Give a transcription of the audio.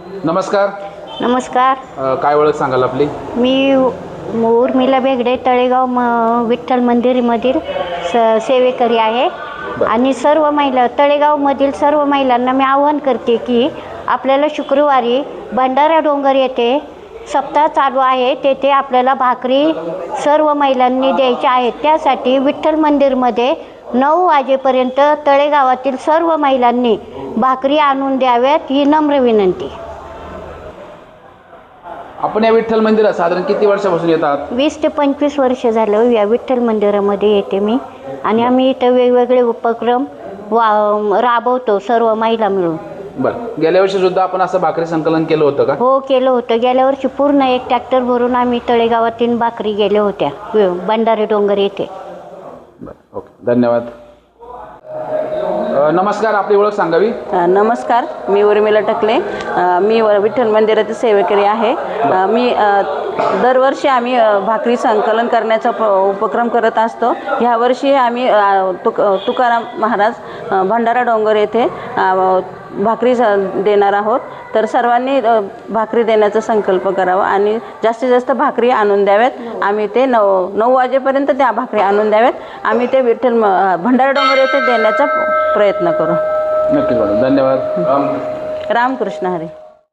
नमस्कार. नमस्कार. काय ओळख सांगाल आपली? मी उर्मिला बेगडे, तळेगाव विठ्ठल मंदिरमधील सेवेकरी आहे. आणि सर्व महिला, तळेगावमधील सर्व महिलांना मी आवाहन करते की आपल्याला शुक्रवारी भंडारा डोंगर येथे सप्ताह चालू आहे. तेथे आपल्याला भाकरी सर्व महिलांनी द्यायच्या आहेत. त्यासाठी विठ्ठल मंदिरमध्ये 9 वाजेपर्यंत तळेगावातील सर्व महिलांनी भाकरी आणून द्याव्यात ही नम्र विनंती. आपण या विठ्ठल मंदिरात साधारण किती वर्षापासून येतात? 20 ते 25 वर्ष झालं या विठ्ठल मंदिरामध्ये येते मी. आणि आम्ही इथं वेगवेगळे उपक्रम राबवतो सर्व महिला मिळून. बरं, गेल्या वर्षी सुद्धा आपण असं भाकरी संकलन केलं होतं का? हो, केलं होतं. गेल्या वर्षी पूर्ण 1 ट्रॅक्टर भरून आम्ही तळेगावातील भाकरी गेल्या होत्या भंडारी डोंगर येथे. बरं, ओके, धन्यवाद. नमस्कार, आपली ओळख सांगावी. नमस्कार, मी उर्मिला टकले. मी विठ्ठल मंदिरातील सेवेकरी आहे. मी दरवर्षी आम्ही भाकरी संकलन करण्याचा उपक्रम करत असतो. ह्या वर्षी आम्ही तुकाराम महाराज भंडारा डोंगर येथे भाकरी देणार आहोत. तर सर्वांनी भाकरी देण्याचा संकल्प करावा आणि जास्तीत जास्त भाकरी आणून द्याव्यात. आम्ही ते 9 वाजेपर्यंत त्या भाकरी आणून द्याव्यात. आम्ही ते विठ्ठल भंडारा डोंगर येथे देण्याचा प्रयत्न करू. नक्कीच मॅडम, धन्यवाद. रामकृष्ण हरी.